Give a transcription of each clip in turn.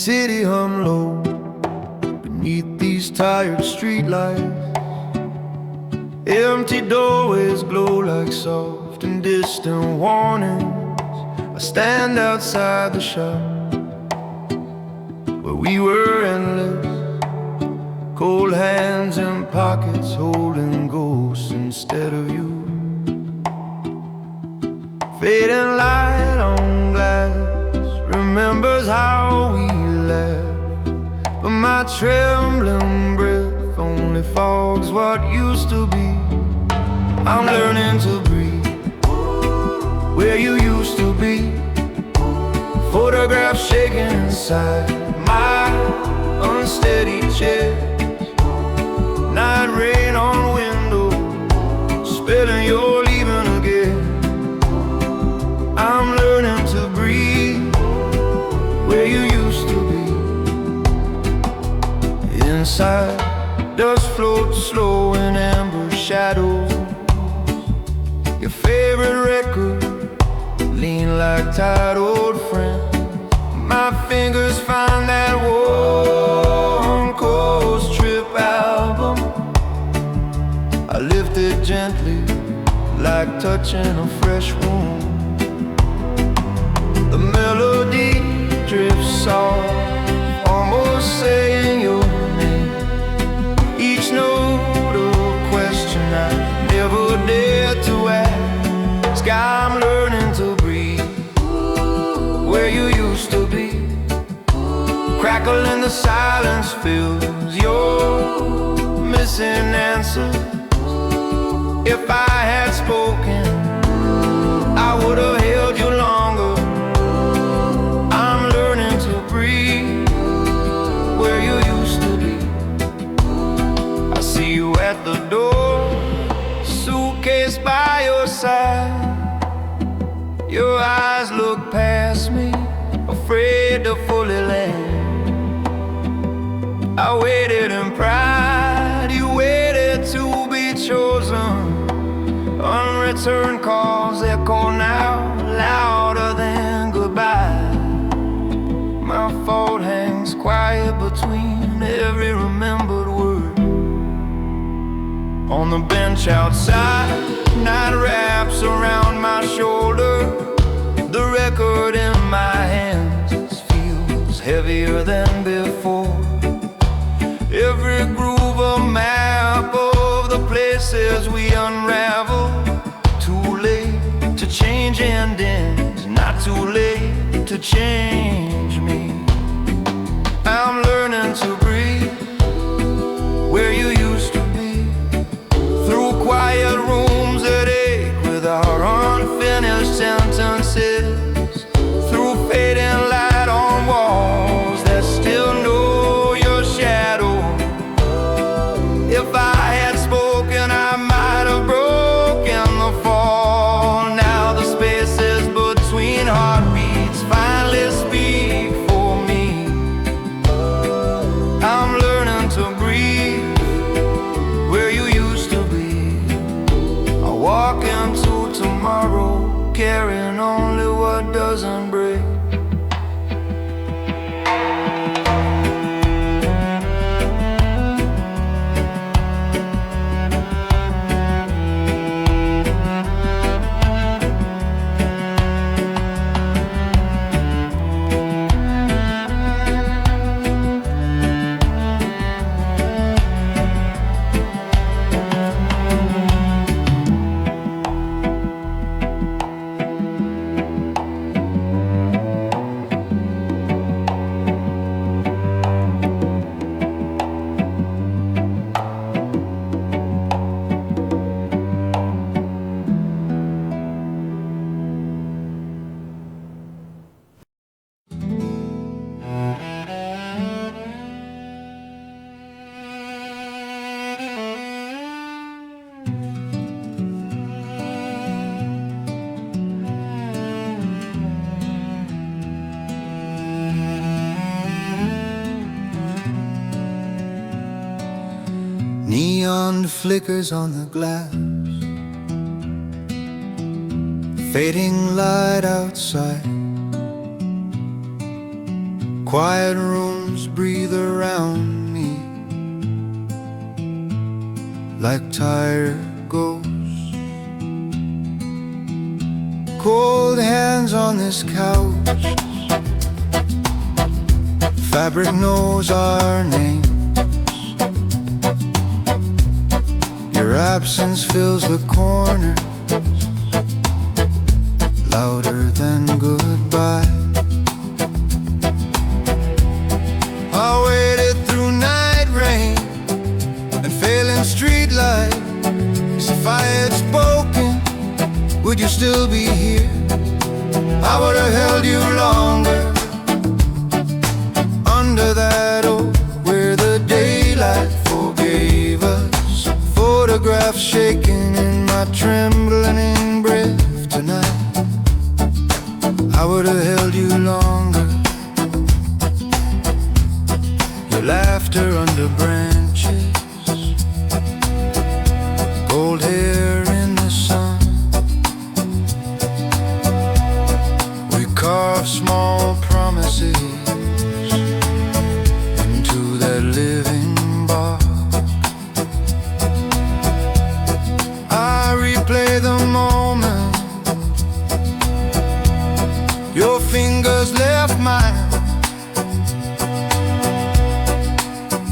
city hum low beneath these tired streetlights. Empty doorways glow like soft and distant warnings. I stand outside the shop where we were endless, cold hands in pockets holding ghosts instead of you. Fading light on glass remembers how we laughed, but my trembling breath only fogs what used to be. I'm learning to breathe where you used to be. Photographs shaking inside my unsteady chest. Night rain on window, spilling you're leaving again. I'm learning to breathe where you used to be. Inside, dust floats slow in amber shadows. Your favorite record lean like tired old friends. My fingers find that warm coast trip album. I lift it gently like touching a fresh wound. The melody drifts soft, almost saying your name. Each note a question I never dared to ask. I'm learning to breathe where you used to be. Crackle in the silence fills your missing answers. If I had spoken, I would have held you longer. I'm learning to breathe where you used to be. I see you at the door, suitcase by your side. Your eyes look past me, afraid to fully land. I waited in pride, you waited to be chosen. Unreturned calls echo now, louder than goodbye. My fault hangs quiet between every remembered word. On the bench outside, night wraps around my shoulder. The record in my hands feels heavier than before. Every groove a map of the places we unravel. Too late to change endings, not too late to change me. I'm learning to breathe where you used to be. Through quiet rooms that ache with our unfinished sentences. Through fading light on walls that still know your shadow. If I had spoken, I might have broken the fall. Now the spaces between heartbeats finally speak for me. I'm learning to breathe where you used to be. I walk into tomorrow carrying only what doesn't break. Neon flickers on the glass, fading light outside. Quiet rooms breathe around me like tired ghosts. Cold hands on this couch, fabric knows our names. Your absence fills the corners, louder than goodbye. I waited through night rain and failing street light. If I had spoken, would you still be here? I would have held you longer under that oak where the daylight forgave us. Photographs shaking in my trembling breath tonight. I would have held you longer. Your laughter under branches, gold hair in the sun. We carve small promises into that living bark. I replay the moment your fingers left mine.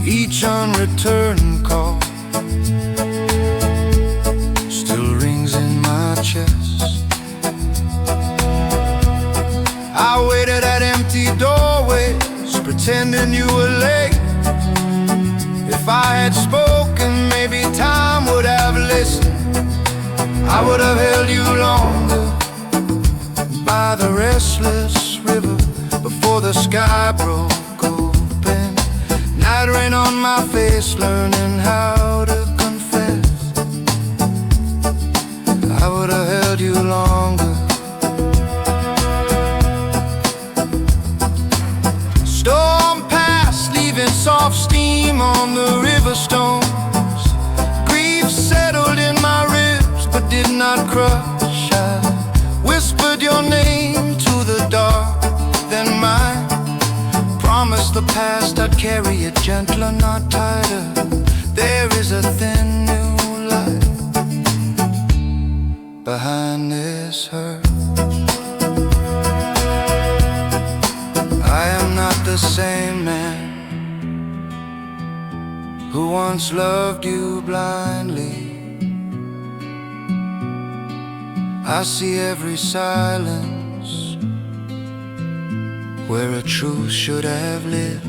Each unreturned call still rings in my chest. I waited at empty doorways, pretending you were late. If I had spoken, maybe time would have listened. I would have held you longer by the restless river before the sky broke open. Night rain on my face, learning how to confess. I would have held you longer. Storm passed, leaving soft steam on the river stones. Grief settled in my ribs, but did not crush. I whispered your name to the dark, then mine. Promised the past I'd carry it gentler, not tighter. There is a thin new light behind this hurt. I am not the same man who once loved you blindly. I see every silence where a truth should have lived.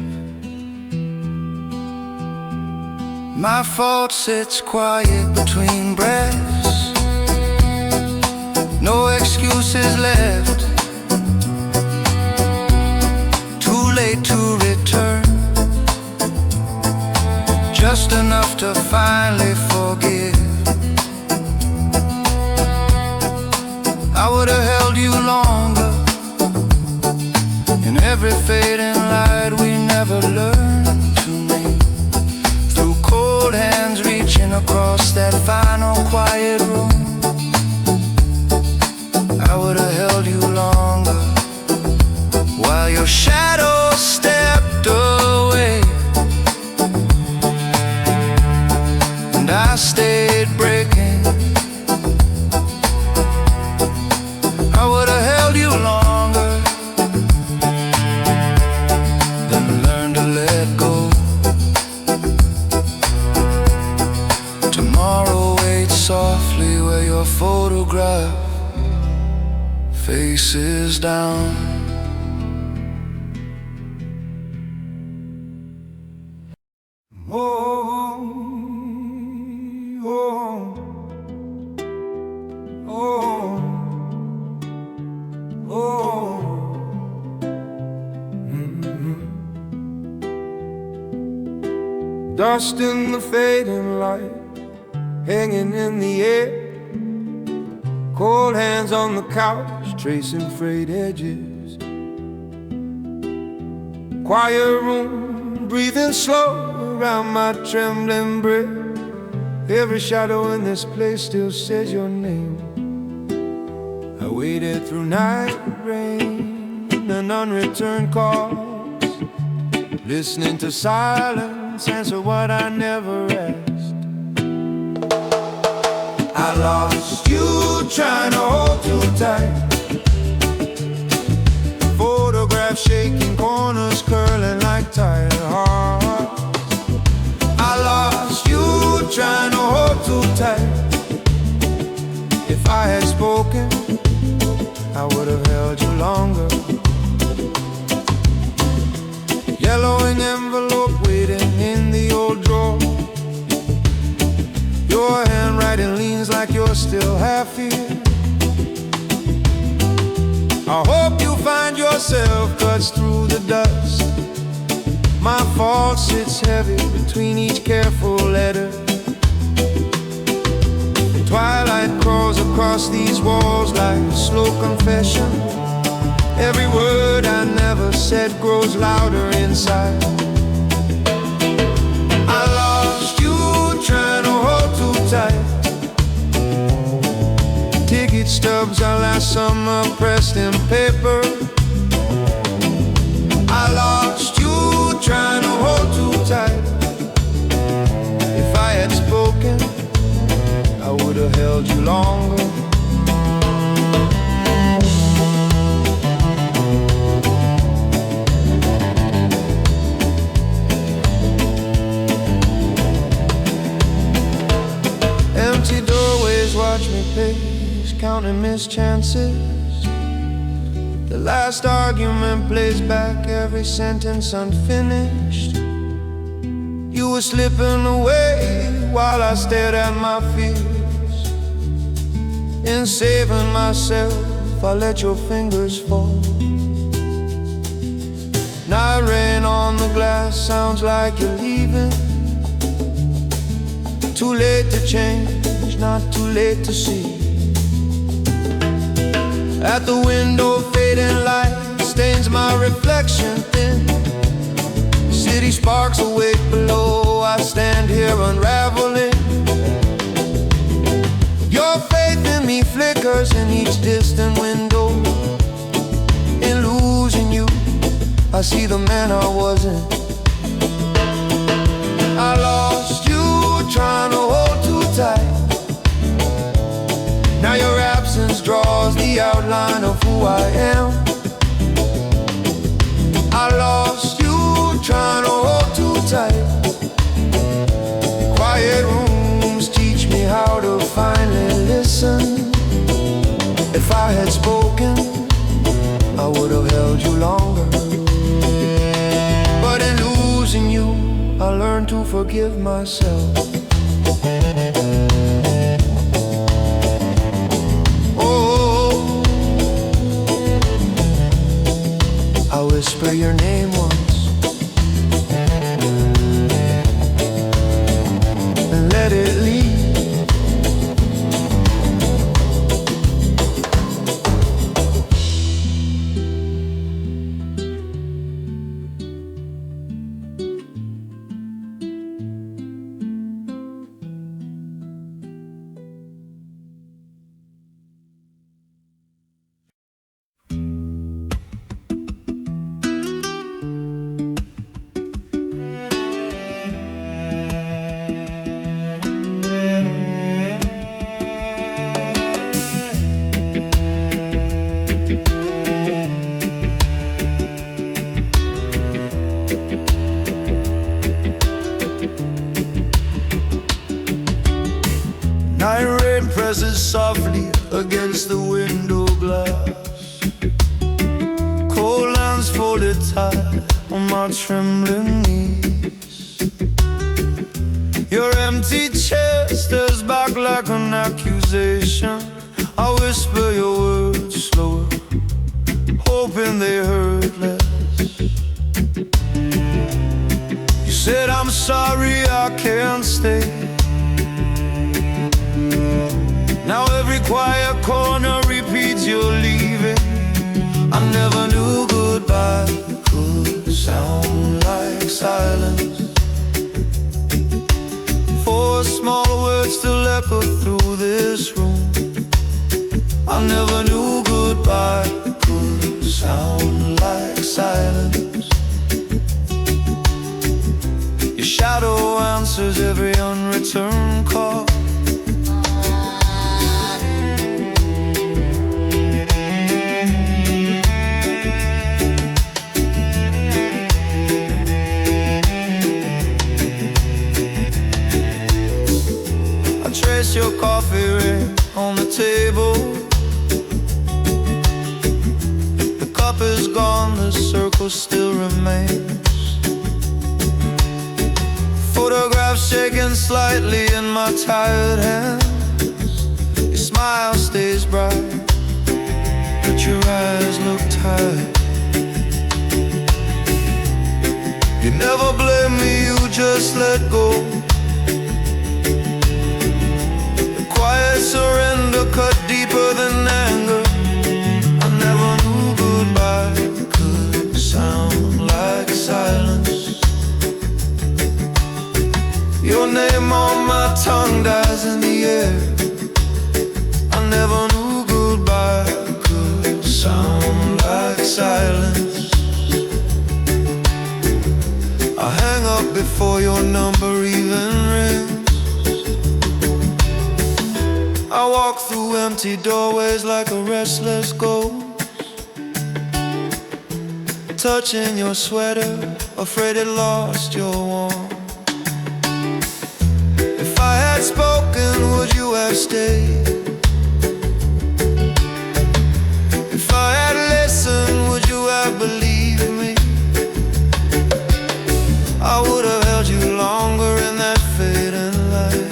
My fault sits quiet between breaths, no excuses left. Too late to return, just enough to finally forgive. I would have held you longer. In every fading light we never learned to name. Through cold hands reaching across that final quiet room, I would have held you longer. While your shadow stepped away and I stayed breaking, I would have held you longer. Then learn to let go. Tomorrow waits softly where your photograph faces down. Oh, oh, oh, oh. Dust in the fading light, hanging in the air. Cold hands on the couch, tracing frayed edges. Quiet room, breathing slow around my trembling breath. Every shadow in this place still says your name. I waited through night rain and unreturned calls, listening to silence, answer what I never asked. I lost you trying to hold too tight. Photographs shaking, corners curling like tired hearts. I lost you trying to hold too tight. If I had spoken, I would have held you longer. Yellowing envelope waiting in the old drawer. Your handwriting leans like you're still half here. I hope you find yourself cuts through the dust. My fault sits heavy between each careful letter. Twilight crawls across these walls like a slow confession. Every word I never said grows louder inside. I lost you trying to hold too tight. Ticket stubs our last summer pressed in paper. I lost you trying to hold too tight. If I had spoken, I would have held you longer. Empty doorways watch me pace, counting missed chances. The last argument plays back every sentence unfinished. You were slipping away while I stared at my fears. In saving myself, I let your fingers fall. Night rain on the glass sounds like you're leaving. Too late to change, not too late to see. At the window, fading light stains my reflection thin. City sparks awake below, I stand here unraveling. Your faith in me flickers in each distant window. In losing you, I see the man I wasn't. I lost you trying to hold too tight. Now your absence draws the outline of who I am. I lost you trying to hold too tight. Quiet rooms teach me how to finally listen. If I had spoken, I would have held you longer. But in losing you, I learned to forgive myself. Oh, I whisper your name once and let it leave. Night rain presses softly against the window glass. Cold hands folded tight on my trembling knees. Your empty chest stares back like an accusation. I whisper your words slower, hoping they hurt less. You said I'm sorry, I can't stay. Now every quiet corner repeats you're leaving. I never knew goodbye could sound like silence. Four small words still echo through this room. I never knew goodbye could sound like silence. shadow answers every unreturned call. I trace your coffee ring on the table. The cup is gone, the circle still remains. Photographs shaking slightly in my tired hands. Your smile stays bright, but your eyes look tired. You never blame me, you just let go. The quiet surrender cut deeper than anger. I never knew goodbye could sound like silence. Your name on my tongue dies in the air. I never knew goodbye could sound like silence. I hang up before your number even rings. I walk through empty doorways like a restless ghost, touching your sweater, afraid it lost your warmth. If I had spoken, would you have stayed? If I had listened, would you have believed me? I would have held you longer in that fading light.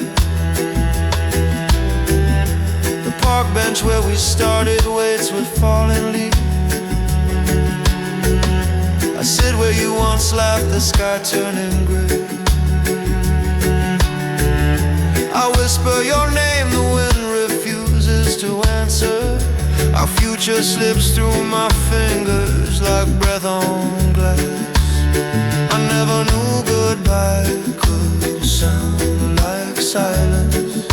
The park bench where we started waits with falling leaves. I sit where you once laughed, the sky turning gray. I whisper your name, the wind refuses to answer. Our future slips through my fingers like breath on glass. I never knew goodbye could sound like silence.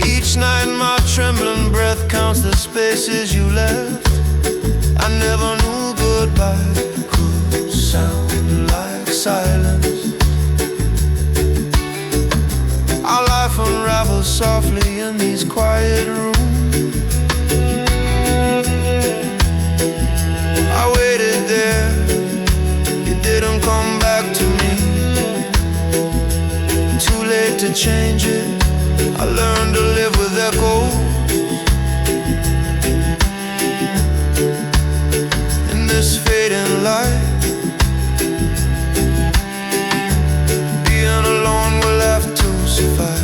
Each night my trembling breath counts the spaces you left. I never knew goodbye could sound like silence. Our life unravels softly in these quiet rooms. I waited there, you didn't come back to me. Too late to change it, I learned to live with echoes. In this fading light, being alone will have to suffice.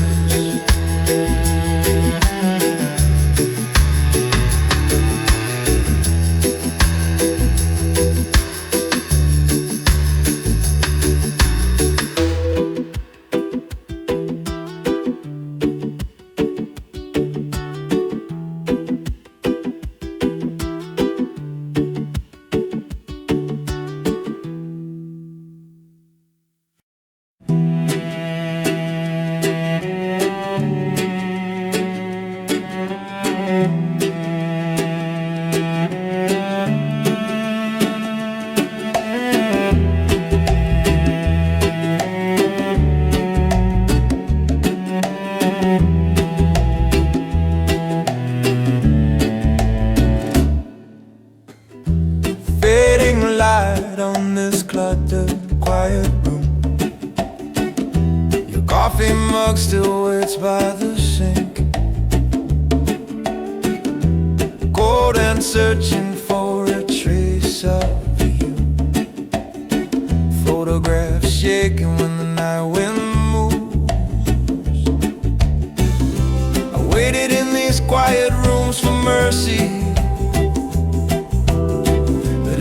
On this cluttered, quiet room, your coffee mug still waits by the sink, cold and searching for a trace of you. Photographs shaking when the night wind moves. I waited in these quiet rooms for mercy.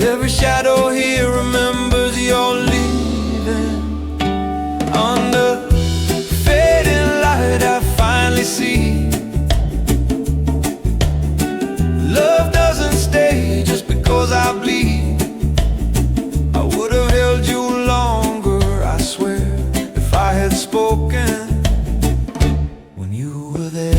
Every shadow here remembers you're leaving. Under fading light I finally see love doesn't stay just because I bleed. I would have held you longer, I swear, if I had spoken when you were there.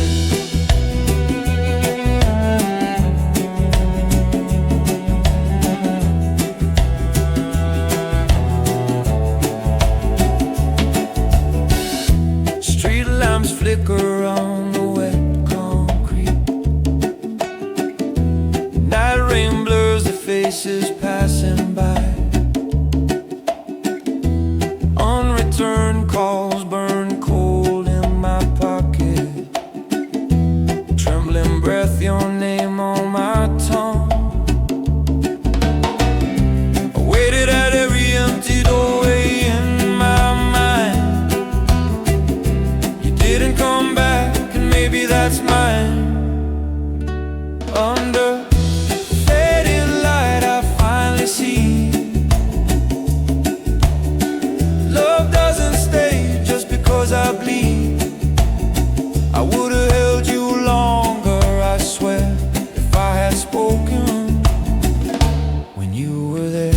lamps flicker on the wet concrete. Night rain blurs the faces passing by. Unreturned calls burn cold in my pocket. Trembling breath, your name on my tongue. I waited at every empty doorway in my mind. You didn't come back, and maybe that's mine. Under fading light, I finally see love doesn't stay just because I bleed. I would have held you longer, I swear, if I had spoken when you were there.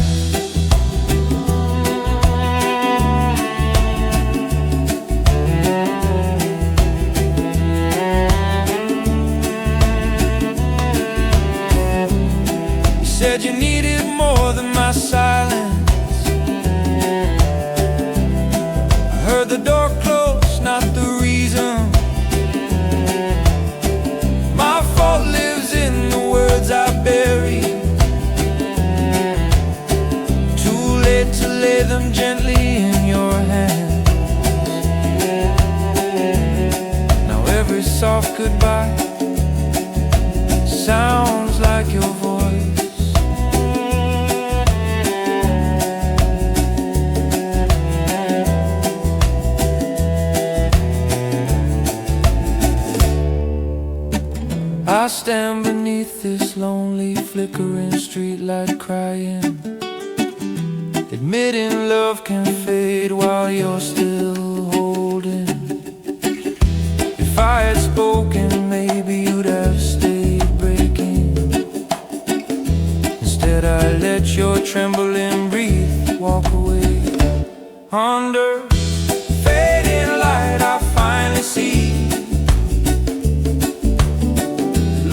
You said you needed more than my silence. I heard the door close, not the reason. My fault lives in the words I bury. Too late to lay them gently in your hand. Now every soft goodbye sounds like your voice. I stand beneath this lonely flickering streetlight crying, admitting love can fade while you're still holding. If I had spoken, maybe you'd have stayed breaking. Instead I let your trembling breath walk away. Under fading light, I finally see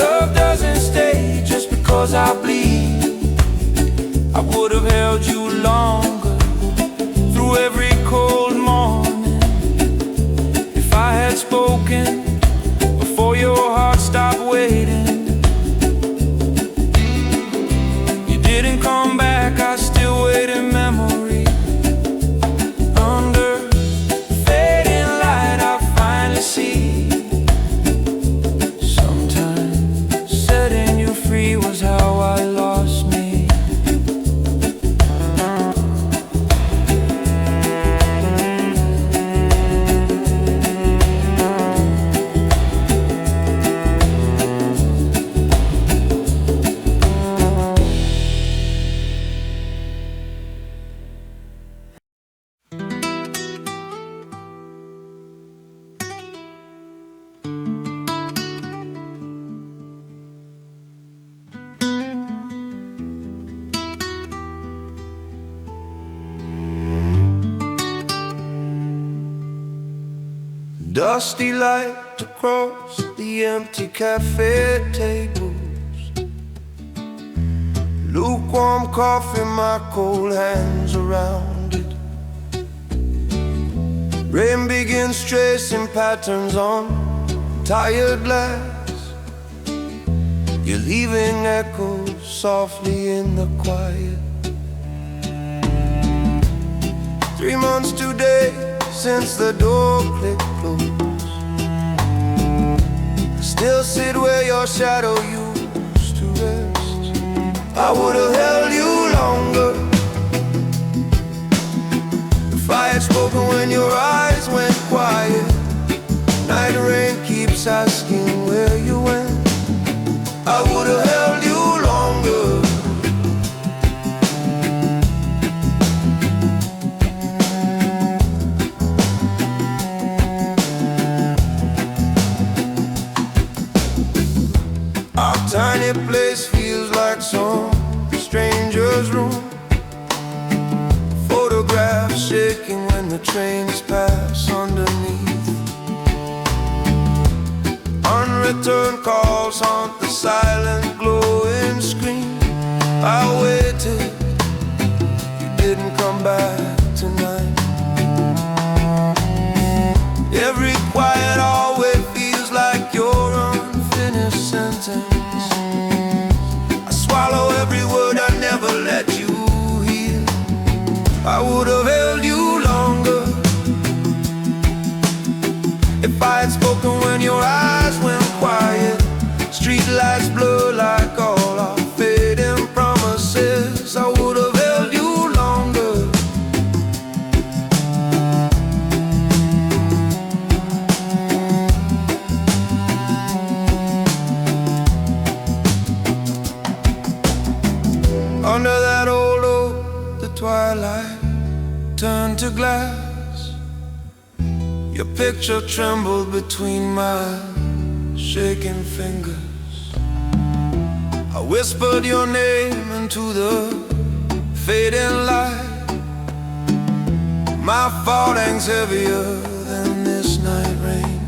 love doesn't stay just because I bleed. I would have held you longer through every cold morning if I had spoken before your heart stopped waiting. You didn't come back, I still wait in memory. Under fading light, I finally see setting you free was how I lost me. Dusty light across the empty cafe tables. Lukewarm coffee, my cold hands around it. Rain begins tracing patterns on tired glass. You're leaving echoes softly in the quiet. 3 months today since the door clicked close. I still sit where your shadow used to rest. I would have held you longer if I had spoken when your eyes went quiet. Night rain keeps asking where you went. I would have held you longer. Our tiny place feels like some stranger's room. Photographs shaking when the trains pass underneath. Unreturned calls haunt the silent glowing screen. I waited, you didn't come back tonight. Every quiet I would have held you longer if I had spoken when your eyes went quiet. Street lights blur like all our fading promises. I would have held you longer. Under that old oak, the twilight turned to glass. Your picture trembled between my shaking fingers. I whispered your name into the fading light. My fault hangs heavier than this night rain.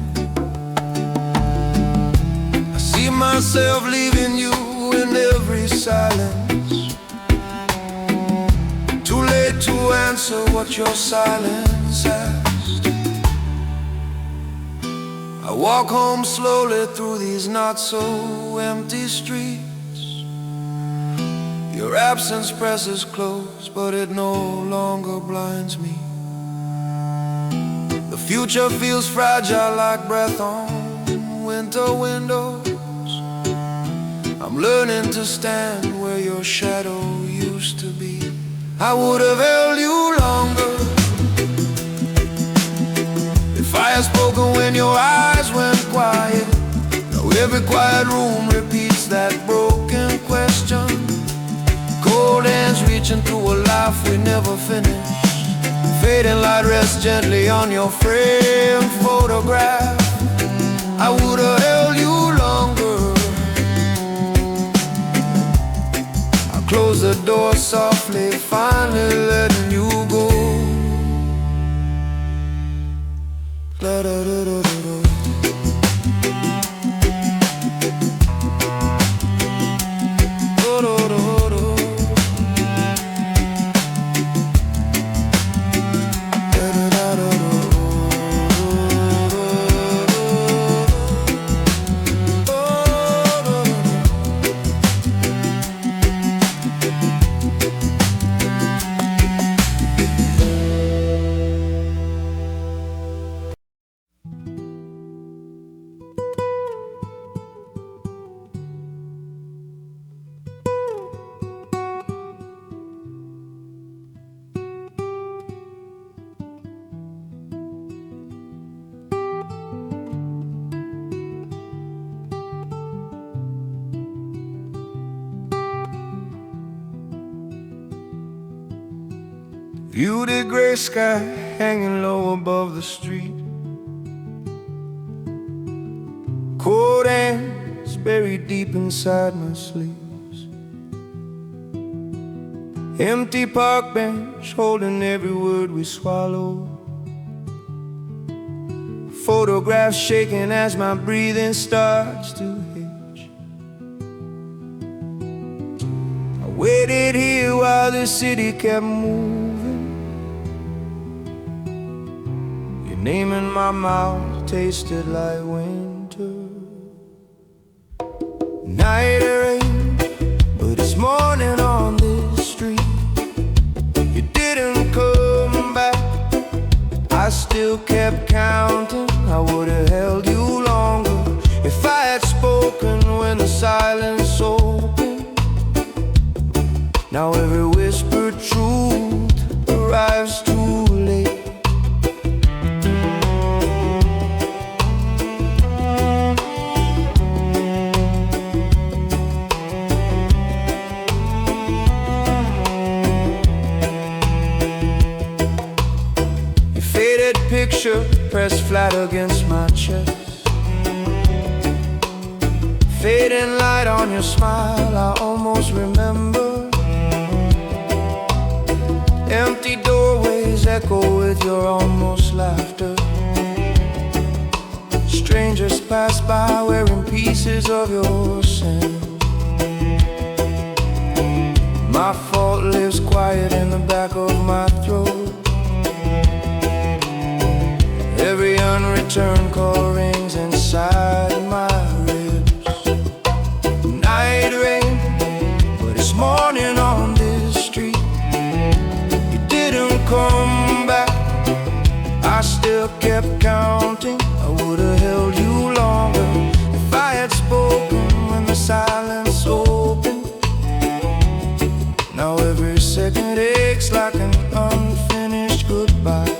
I see myself leaving you in every silence. Too late to answer what your silence asked. I walk home slowly through these not so empty streets. Your absence presses close, but it no longer blinds me. The future feels fragile like breath on winter windows. I'm learning to stand where your shadow used to be. I would have held you longer if I had spoken when your eyes went quiet. Now every quiet room repeats that broken question. Cold hands reaching through a life we never finished. Fading light rests gently on your frame photograph. I would have held you longer. I closed the door softly, finally letting you go. Da da da da da da. View the gray sky hanging low above the street. Cold hands buried deep inside my sleeves. Empty park bench holding every word we swallow. Photographs shaking as my breathing starts to hitch. I waited here while the city kept moving. Name in my mouth tasted like winter. Night rain, but it's morning on this street. You didn't come back, I still kept counting. I would have held you longer if I had spoken when the silence opened. Now every whispered truth arrives too late. Picture pressed flat against my chest. Fading light on your smile, I almost remember. Empty doorways echo with your almost laughter. Strangers pass by wearing pieces of your sin. My fault lives quiet in the back of my throat. Every unreturned call rings inside my ribs. Night rain, but it's morning on this street. You didn't would've kept counting, I would've held you longer if I had spoken when the silence opened. Now every second aches like an unfinished goodbye.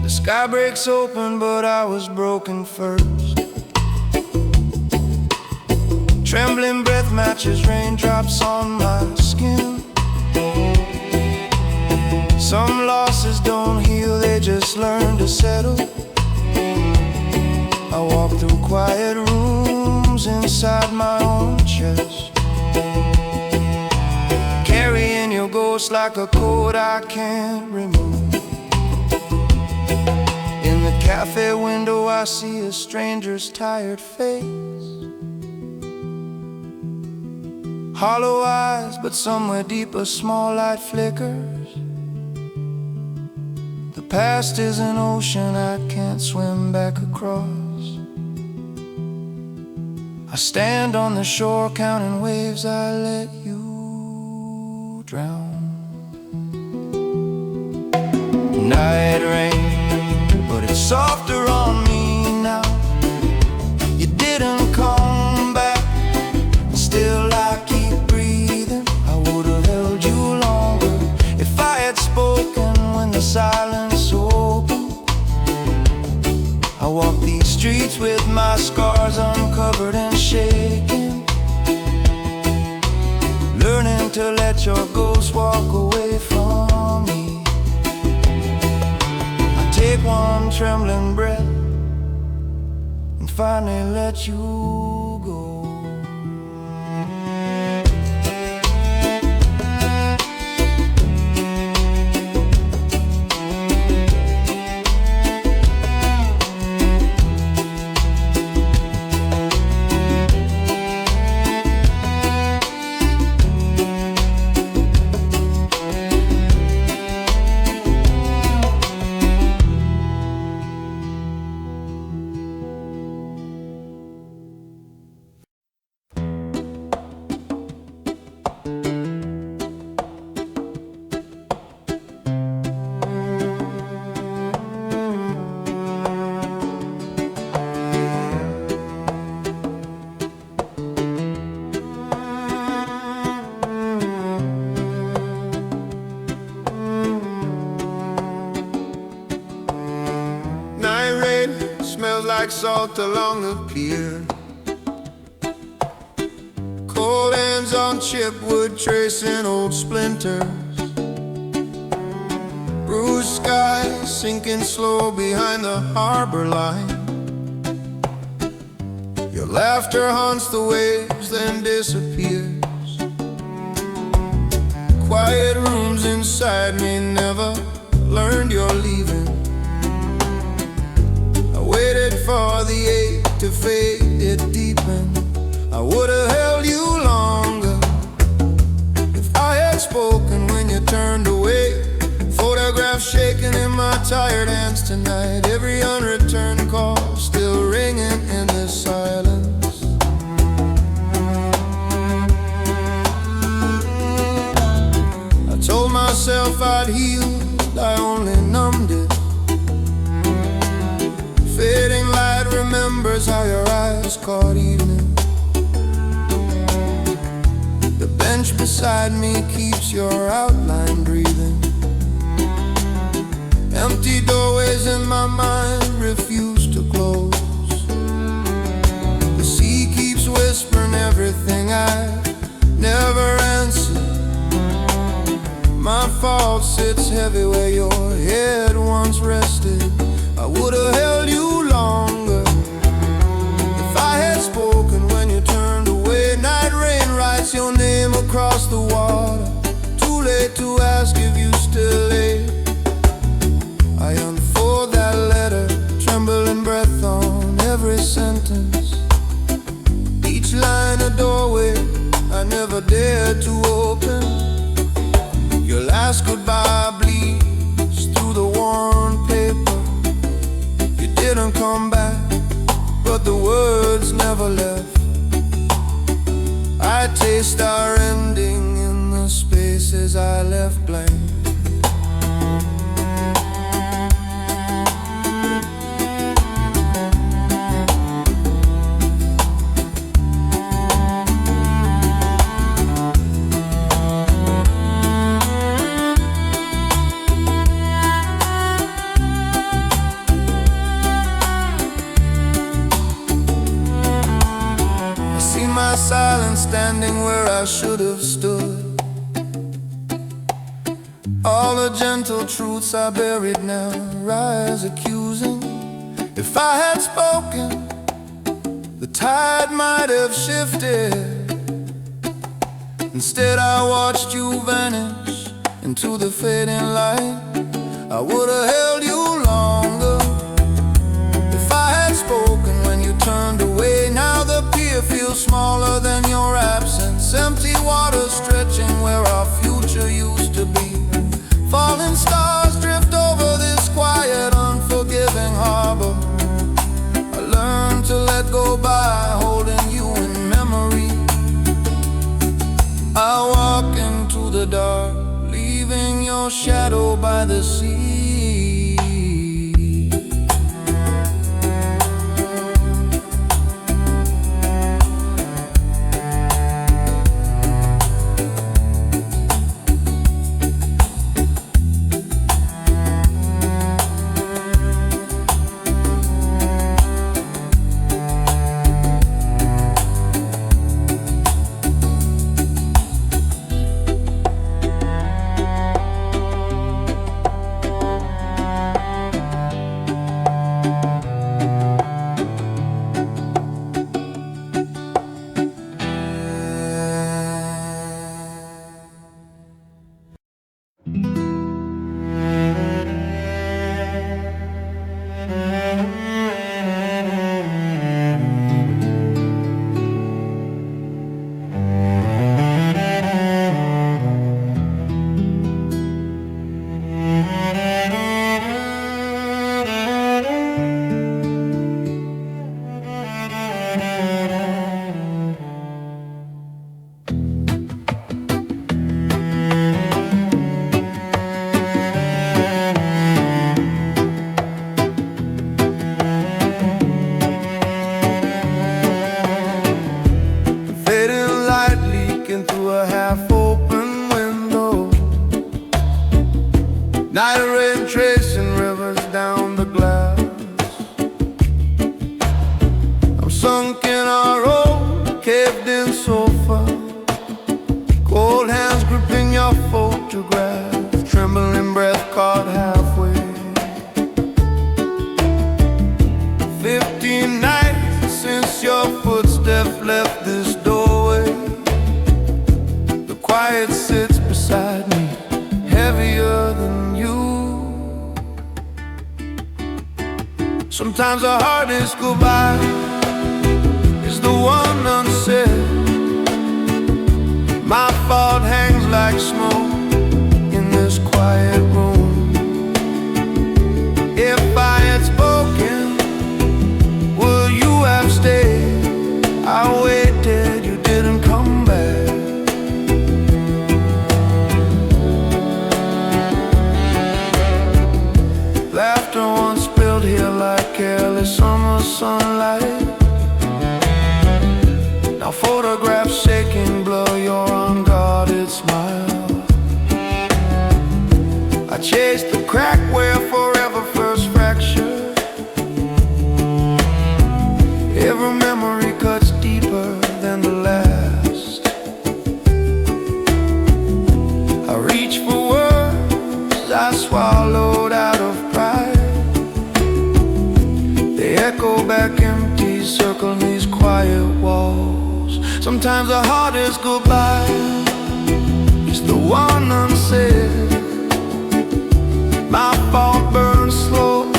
Sky breaks open, but I was broken first. Trembling breath matches raindrops on my skin. Some losses don't heal, they just learn to settle. I walk through quiet rooms inside my own chest, carrying your ghost like a coat I can't remove. In the cafe window I see a stranger's tired face, hollow eyes, but somewhere deep a small light flickers. The past is an ocean I can't swim back across. I stand on the shore counting waves I let you drown. Night rain, but it's softer on me now. You didn't come back, still I keep breathing. I would've held you longer if I had spoken when the silence opened. I walk these streets with my scars uncovered and shaking, learning to let your ghost walk away from me. Take one trembling breath and finally let you go. Like salt along the pier, cold hands on chipwood tracing old splinters, bruised skies sinking slow behind the harbor line. Your laughter haunts the waves then disappears. Quiet rooms inside me never learned you're leaving. Waited for the ache to fade, it deepened. I would've held you longer if I had spoken when you turned away. Photographs shaking in my tired hands tonight, every unreturned call still ringing in the silence. I told myself I'd healed, I only numbed it. Fading light remembers how your eyes caught evening. The bench beside me keeps your outline breathing. Empty doorways in my mind refuse to close. The sea keeps whispering everything I never answered. My fault sits heavy where your head once rested. I would've held you longer if I had spoken when you turned away. Night rain writes your name across the water, too late to ask if you still lay. I unfold that letter, trembling breath on every sentence. Each line a doorway I never dared to open. Your last goodbye bleeds through the worn paper. never left. I taste our ending in the spaces I left blank. My silence standing where I should have stood. All the gentle truths I buried now rise accusing. If I had spoken, the tide might have shifted. Instead I watched you vanish into the fading light. I would have held you longer if I had spoken when you turned away. Now the pier feels smaller than your absence. Empty water stretching where our future used to be. Falling stars drift over this quiet, unforgiving harbor. I learned to let go by holding you in memory. I walk into the dark, leaving your shadow by the sea. Night rain tracing rivers down the glass. I'm sunk in our old caved-in sofa, cold hands gripping your photograph, trembling breath caught halfway. 15 nights since your footsteps left this doorway. The quiet sits beside me, heavier than you. Sometimes the hardest goodbye is the one unsaid. My fault hangs like smoke in this quiet room. If I had spoken, would you have stayed? I waited, you didn't come back. Laughter once spilled here like careless summer sunlight. Now photographs shaking blur your unguarded smile. I chased the crack where forever first fractured. Every memory cuts deeper than the last. I reach for words I swallowed out of pride. They echo back empty, circling these quiet walls. Sometimes the hardest goodbye is the one unsaid. My fault burns slow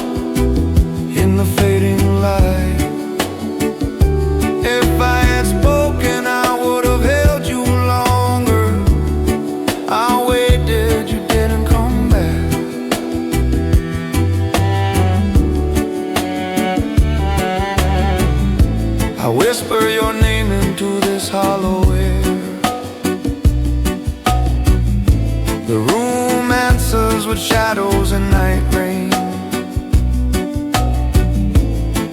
in the fading light. If I had spoken, I would have held you longer. I waited, you didn't come back. I whisper your name into this hollow air. The room answers with shadows and night rain.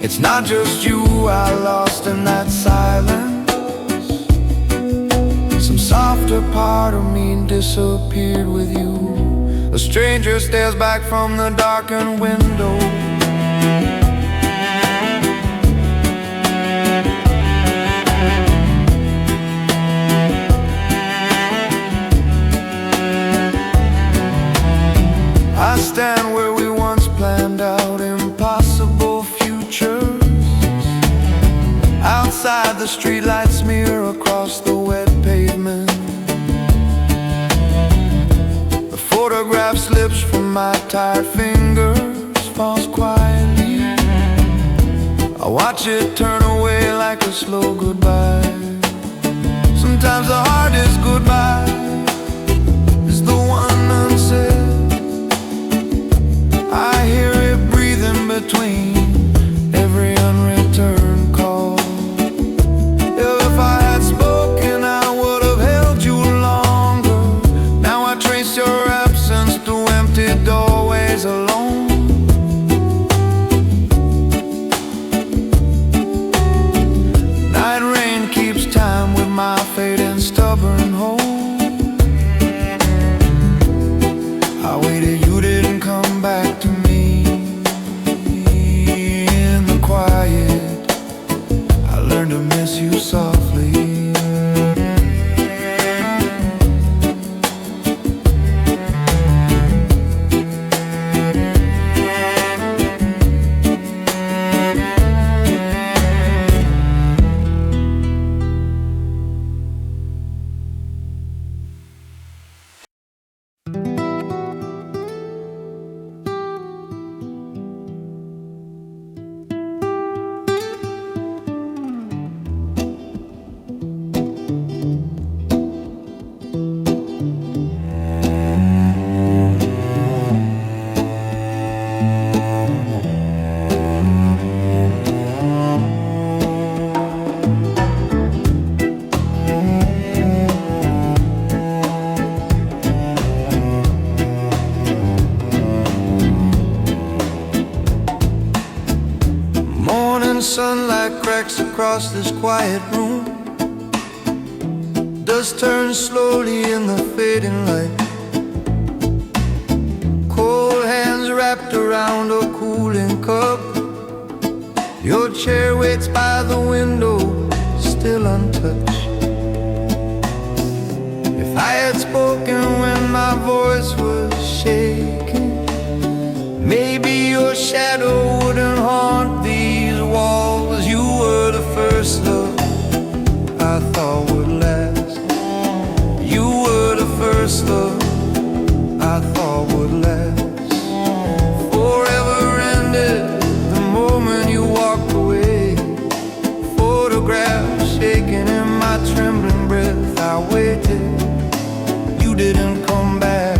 It's not just you I lost in that silence. Some softer part of me disappeared with you. A stranger stares back from the darkened window. I stand where we once planned out impossible futures. Outside, the streetlights smear across the wet pavement. The photograph slips from my tired fingers, falls quietly. I watch it turn away like a slow goodbye. Sometimes the hardest goodbye is the one unsaid. I hear it breathing between every unreturned call. If I had spoken, I would have held you longer. Now I trace your absence through empty doorways alone. Night rain keeps time with my fading stubborn hope. I waited, you didn't come back to me. In the quiet, I learned to miss you softly. Sunlight cracks across this quiet room. Dust turns slowly in the fading light. Cold hands wrapped around a cooling cup. Your chair waits by the window, still untouched. If I had spoken when my voice was shaking, maybe your shadow wouldn't haunt these walls. You were the first love I thought would last. You were the first love I thought would last. Forever ended the moment you walked away. Photograph shaking in my trembling breath. I waited, you didn't come back.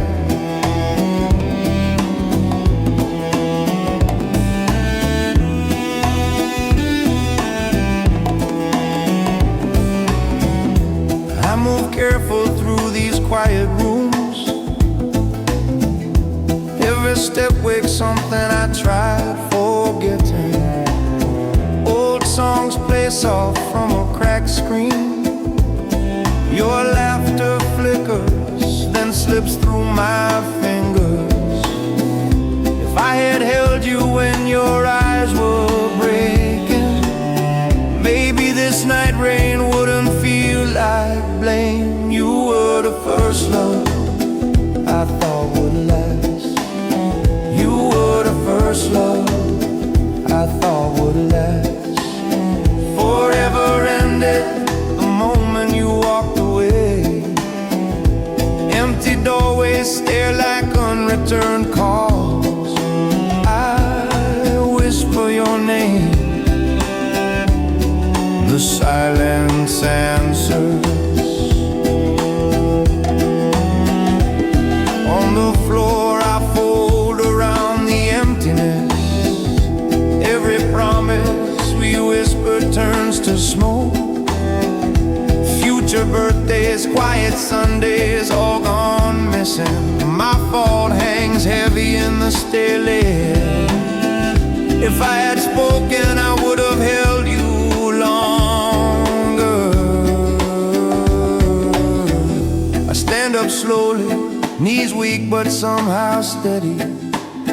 I move careful through these quiet rooms. Every step wakes something I tried forgetting. Old songs play soft from a cracked screen. Your laughter flickers, then slips through my fingers. If I had held you when your eyes were breaking, maybe this night rain wouldn't feel like blame. You were the first love I thought would last. You were the first love I thought would last. Forever ended the moment you walked away. Empty doorways stare like unreturned calls. I whisper your name, the silence answers. On the floor I fold around the emptiness. Every promise we whisper whisper turns to smoke. Future birthdays, quiet Sundays, all gone missing. My fault hangs heavy in the stairlift. If I had spoken, I would have held you longer. I stand up slowly, knees weak but somehow steady.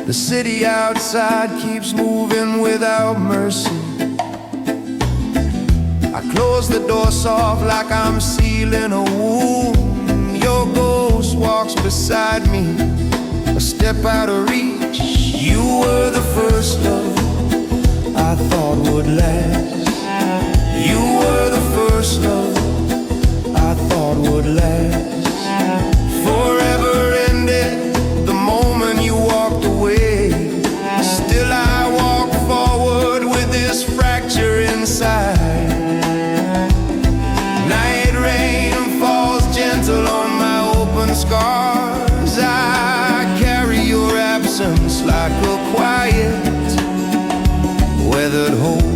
The city outside keeps moving without mercy. I close the door soft like I'm sealing a wound. Your ghost walks beside me, a step out of reach. You were the first love I thought would last. You were the first love I thought would last. Forever ended the moment you walked away. Still I walk forward with this fracture inside. Night rain falls gentle on my open scars. I carry your absence like a quiet, weathered hope.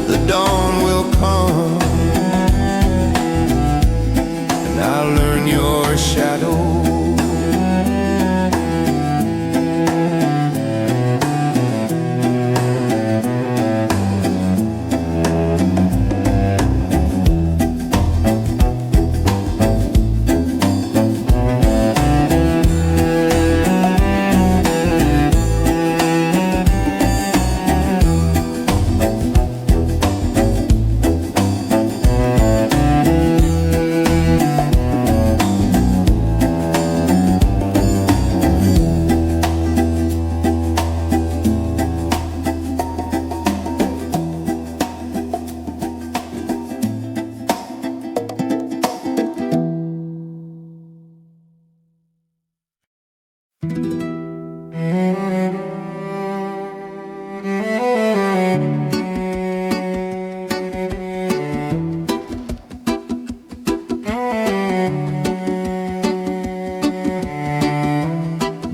The dawn will come, and I'll learn your shadow.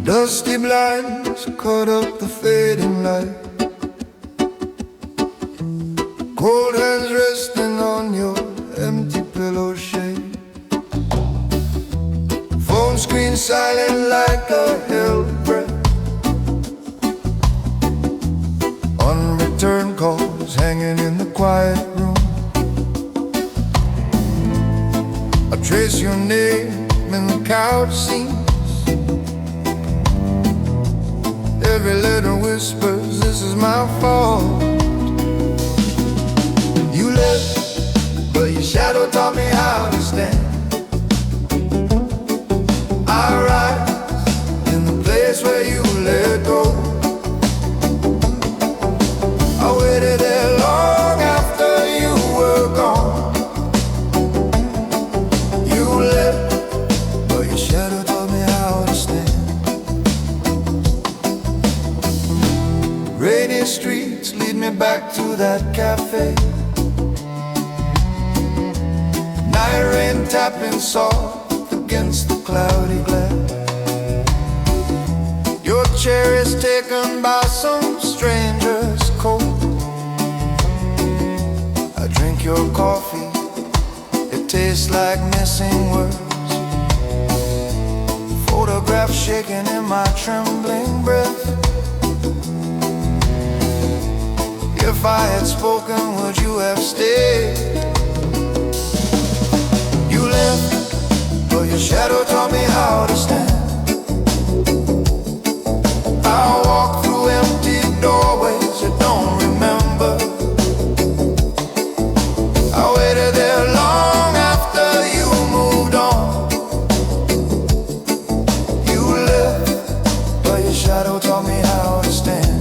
Dusty blinds cut up the fading light. Cold hands resting on your empty pillow shade. Phone screen silent like a held breath. Unreturned calls hanging in the quiet room. I trace your name in the couch scenes. Every letter whispers, this is my fault. You left, but your shadow taught me how to stand. I rise in the place where you let go. I waited there long after you were gone. You left, but your shadow taught me how to stand. Rainy streets lead me back to that cafe. Night rain tapping soft against the cloudy glass. Your chair is taken by some stranger's coat. I drink your coffee, it tastes like missing words. Photographs shaking in my trembling breath. If I had spoken, would you have stayed? You left, but your shadow taught me how to stand. I walk through empty doorways you don't remember. I waited there long after you moved on. You left, but your shadow taught me how to stand.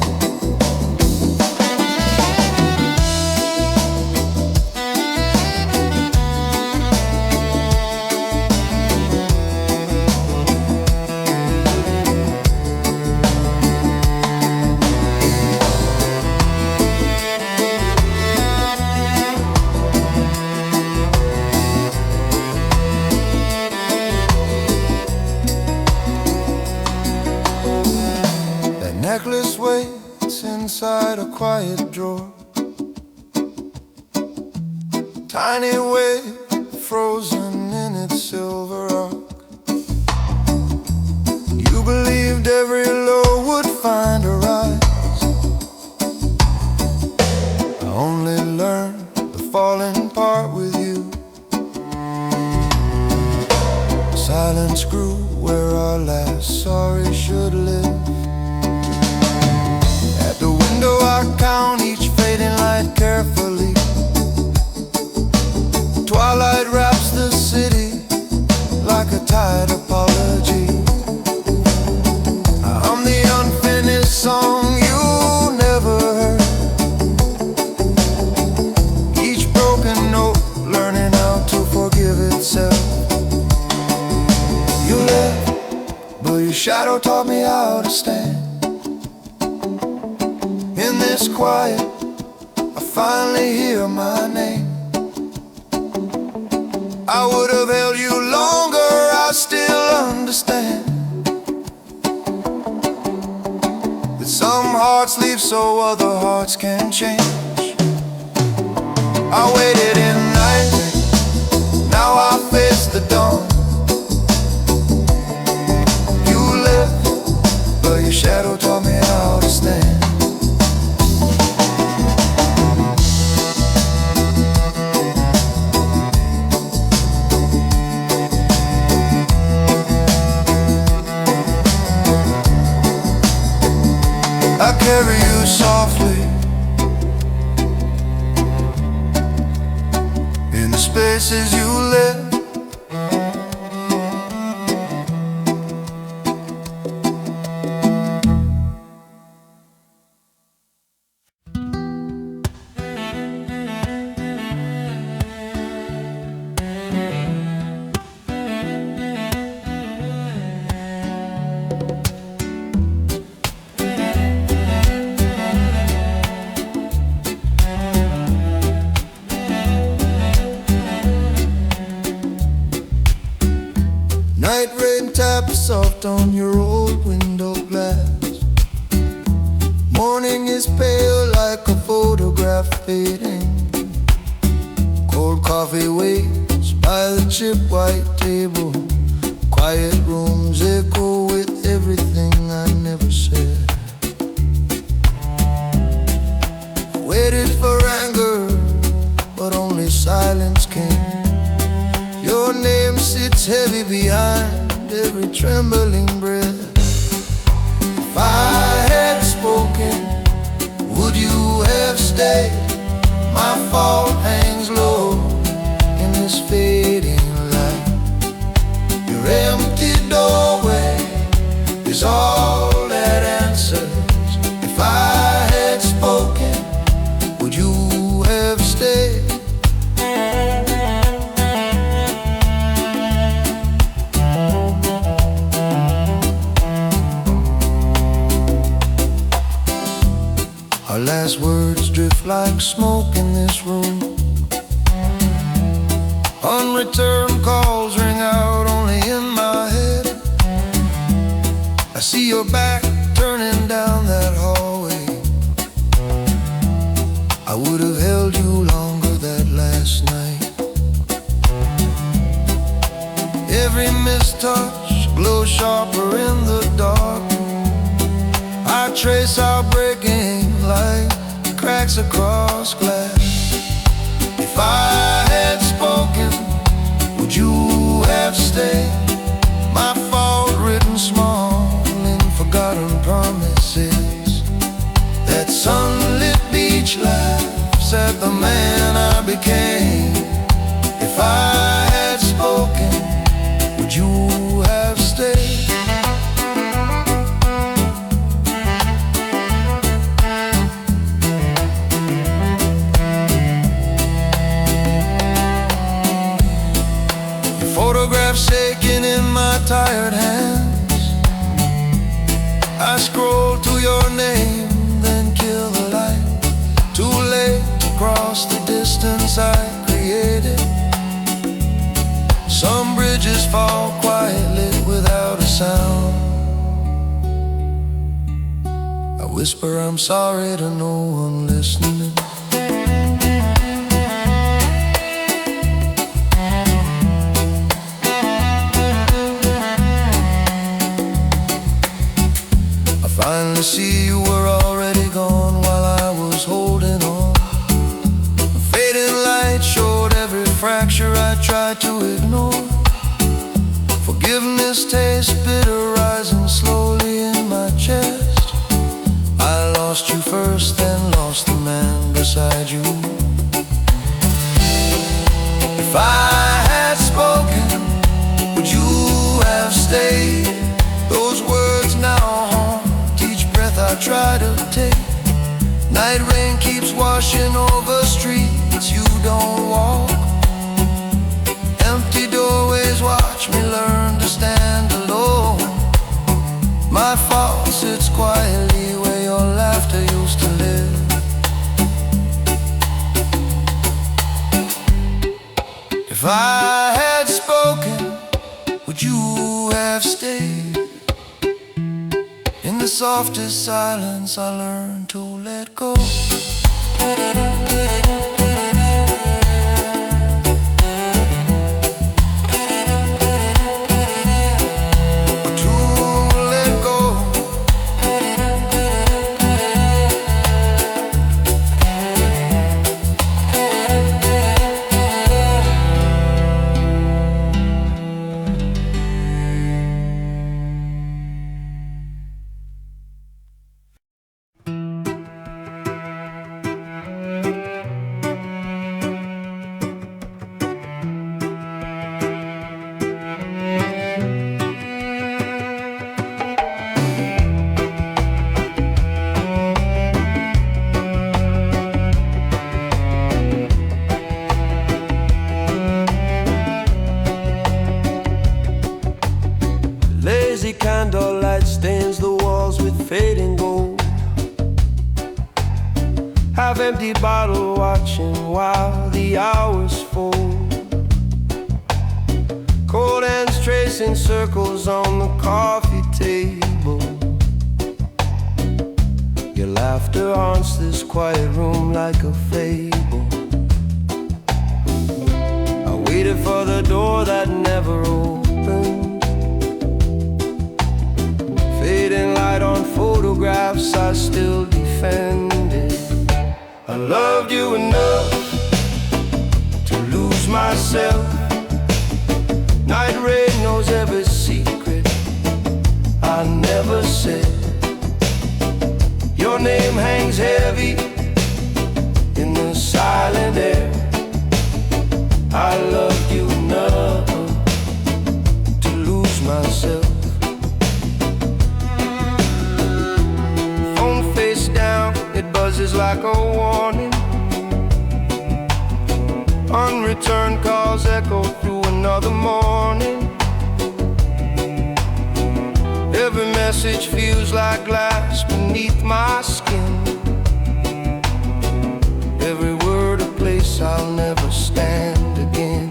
inside a quiet drawer. Tiny wave frozen in its silver arc. You believed every low would find a rise. I only learned the falling part with you. Silence grew where our last sorry should live. At the window I count each fading light carefully. Twilight wraps the city like a tired apology. I'm the unfinished song you never heard. Each broken note learning how to forgive itself. You left, but your shadow taught me how to stand. In this quiet, I finally hear my name. I would have held you longer, I still understand that some hearts leave so other hearts can change. I waited in night, now I face the dawn. You left, but your shadow taught me how to stand. I carry you softly in the spaces you left. Night rain taps soft on your old window glass. Morning is pale like a photograph fading. Cold coffee waits by the chip white table. Quiet rooms echo with everything I never said. Waited for anger, but only silence came. Your name sits heavy behind every trembling breath. If I had spoken, would you have stayed? My fault hangs low in this fading light. Your empty doorway is all that answers. If I had spoken, would you have stayed? Our last words drift like smoke in this room. Unreturned calls ring out only in my head. I see your back turning down that hallway. I would have held you longer that last night. Every missed touch glows sharper in the dark. I trace our breaking like cracks across glass. If I had spoken, would you have stayed? My fault written small in forgotten promises. That sunlit beach laughs at the man I became. If I had spoken, would you have stayed? Photograph shaking in my tired hands. I scroll to your name, then kill the light. Too late to cross the distance I whisper I'm sorry to no one listening. I finally see you were already gone while I was holding on. A fading light showed every fracture I tried to ignore. Forgiveness tastes bitter, rising slowly in my chest. I lost you first, then lost the man beside you. If I had spoken, would you have stayed? Those words now haunt each breath I try to take. Night rain keeps washing over streets you don't walk. Empty doorways watch me learn to stand alone. My fault sits quietly where your laughter used to live. If I had spoken, would you have stayed? In the softest silence I learned to let go. Candlelight stains the walls with fading gold. Half empty bottle watching while the hours fold. Cold hands tracing circles on the coffee table. Your laughter haunts this quiet room like a fable. I waited for the door that never opened. Fading light on photographs I still defended. I loved you enough to lose myself. Night rain knows every secret I never said. Your name hangs heavy in the silent air. I loved you enough to lose myself. It buzzes like a warning. Unreturned calls echo through another morning. Every message feels like glass beneath my skin. Every word a place I'll never stand again.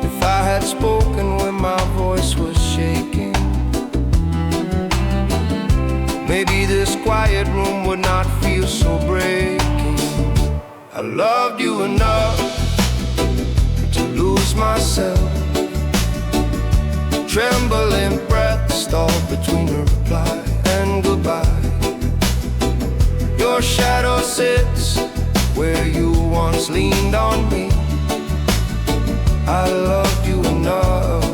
If I had spoken when my voice was shaking, maybe this quiet room would not feel so breaking. I loved you enough to lose myself. Trembling breath stalled between reply and goodbye. Your shadow sits where you once leaned on me. I loved you enough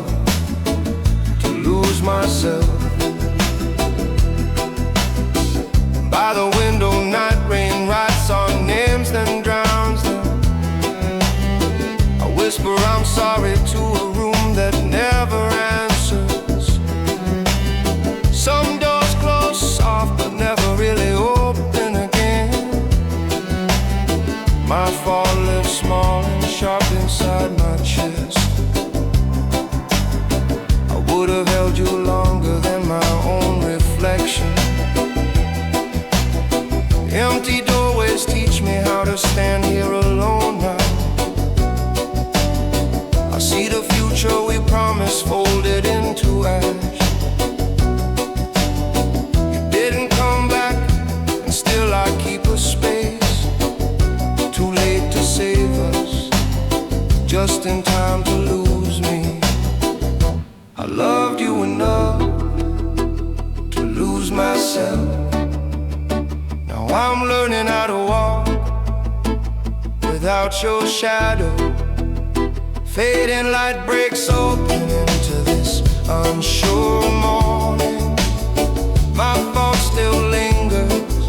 to lose myself. By the window, night rain writes our names, then drowns them. I whisper I'm sorry to a room that never answers. Some doors close soft but never really open again. My fault lives small and sharp inside my chest. I would have held you longer than my own reflection. Empty doorways teach me how to stand here alone now. I see the future we promised folded into ash. I'm learning how to walk without your shadow. Fading light breaks open into this unsure morning. My fault still lingers,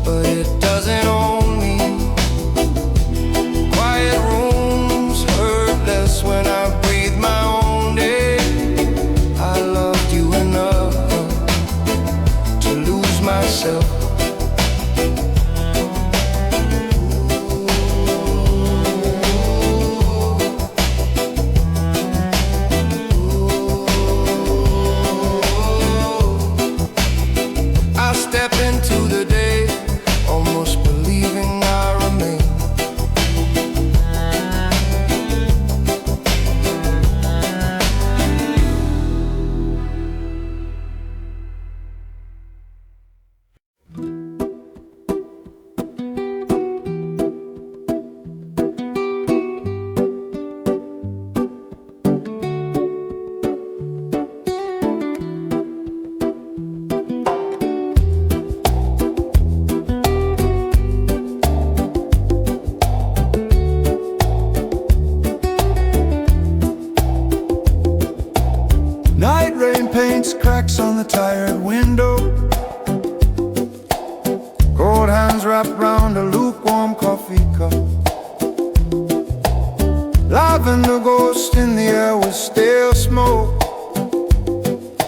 but it doesn't own me. Quiet rooms hurt less when I breathe my own day. I loved you enough to lose myself. Step into the day, almost believing I remain. Night rain paints cracks on the tired window. Cold hands wrapped round a lukewarm coffee cup. Lavender ghost in the air with stale smoke.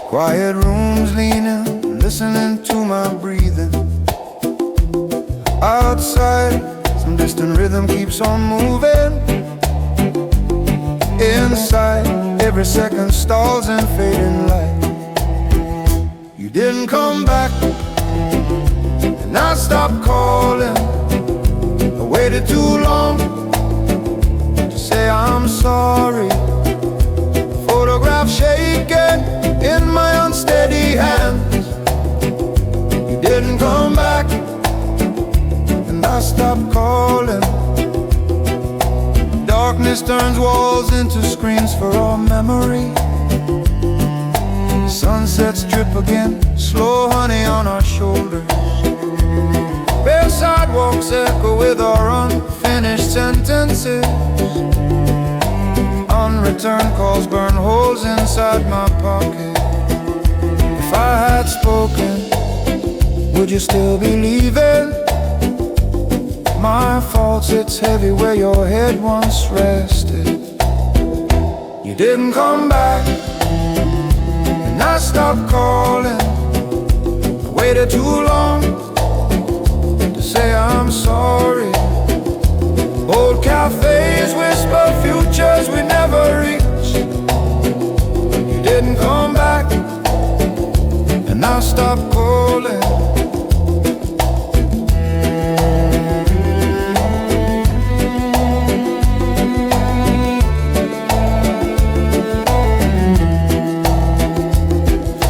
Quiet rooms leaning, listening to my breathing. Outside, some distant rhythm keeps on moving. Inside, every second stalls in fading light. You didn't come back, and I stopped calling. I waited too long to say I'm sorry. Photograph shaking in my unsteady hands. You didn't come back, and I stopped calling. Darkness turns walls into screens for our memory. Sunsets drip again, slow honey on our shoulders. Bare sidewalks echo with our unfinished sentences. Unreturned calls burn holes inside my pocket. If I had spoken, would you still be leaving? My fault sits heavy where your head once rested. You didn't come back, and I stopped calling. I waited too long to say I'm sorry. Old cafés whisper futures we never reach. You didn't come back, and I stopped calling.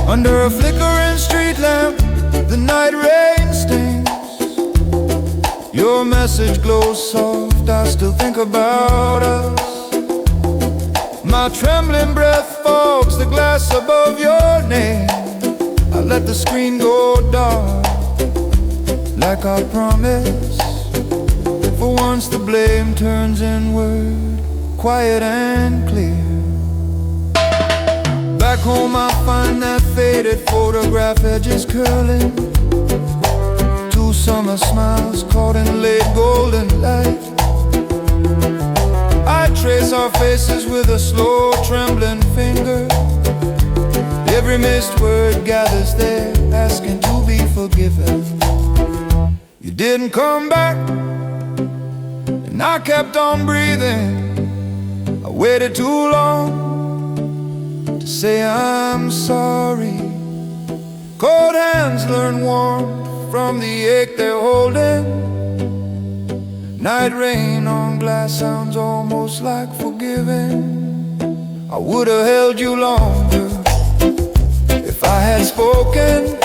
Under a flickering street lamp, the night rain stings. Your message glows soft, I still think about us. My trembling breath fogs the glass above your name. I let the screen go dark, like I promised. For once the blame turns inward, quiet and clear. Back home I find that faded photograph edges curling. Two summer smiles caught in late golden light. I trace our faces with a slow trembling finger. Every missed word gathers there, asking to be forgiven. You didn't come back, and I kept on breathing. I waited too long to say I'm sorry. Cold hands learn warmth from the ache they're holding. Night rain on glass sounds almost like forgiving. I would have held you longer if I had spoken.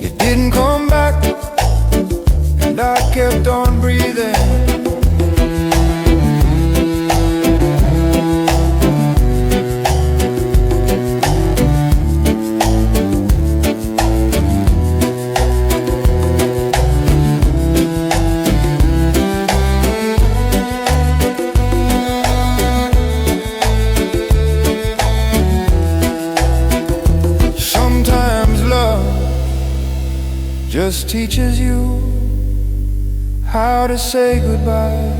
You didn't come back, and I kept on breathing. just teaches you how to say goodbye.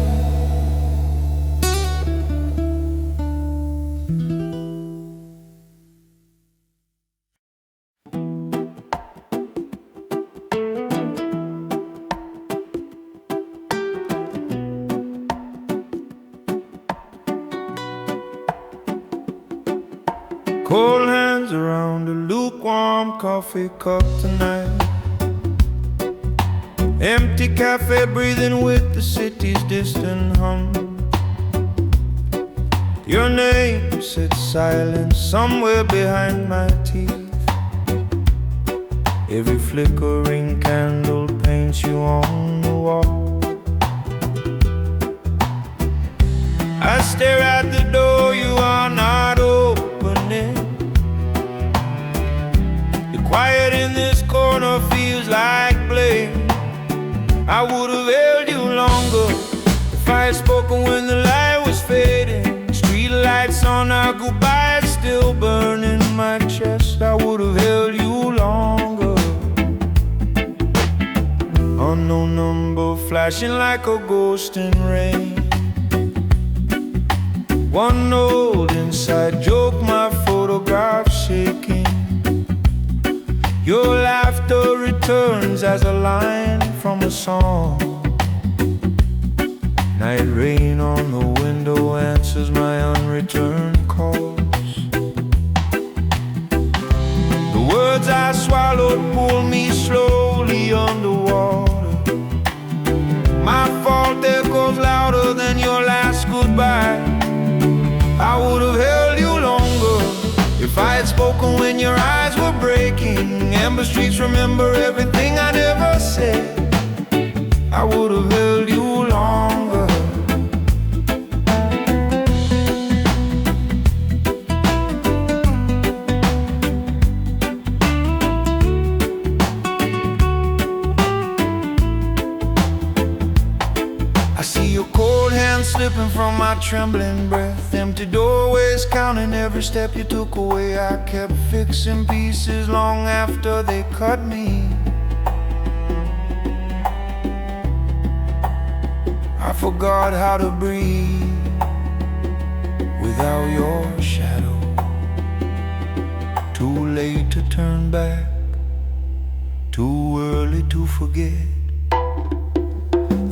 Cold hands around a lukewarm coffee cup tonight. Empty cafe breathing with the city's distant hum. Your name sits silent somewhere behind my teeth. Every flickering candle paints you on the wall. I stare at the door you are not opening. The quiet in this corner feels like blame. I would have held you longer if I had spoken when the light was fading. Street lights on our goodbye still burn in my chest. I would have held you longer. Unknown number flashing like a ghost in rain. One old inside joke, my photograph shaking. Your laughter returns as a line from a song. Night rain on the window answers my unreturned calls. The words I swallowed pull me slowly underwater. My fault echoes louder than your last goodbye. I would have held you longer if I had spoken when your eyes were breaking. Amber streets remember everything I never said. I would have held you longer. I see your cold hand slipping from my trembling breath. Empty doorways counting every step you took away. I kept fixing pieces long after they cut me. I forgot how to breathe without your shadow. Too late to turn back, too early to forget.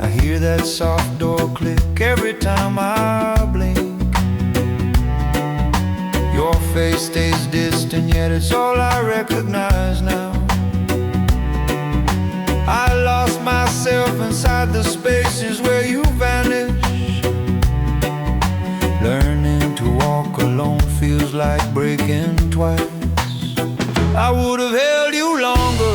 I hear that soft door click every time I blink. Your face stays distant, yet it's all I recognize now. I lost myself inside the spaces where you vanished. Learning to walk alone feels like breaking twice. I would have held you longer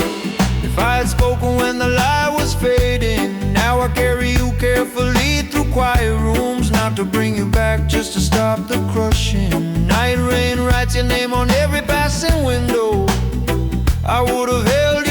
if I had spoken when the light was fading. Now I carry you carefully through quiet rooms, not to bring you back, just to stop the crushing. Night rain writes your name on every passing window. I would have held you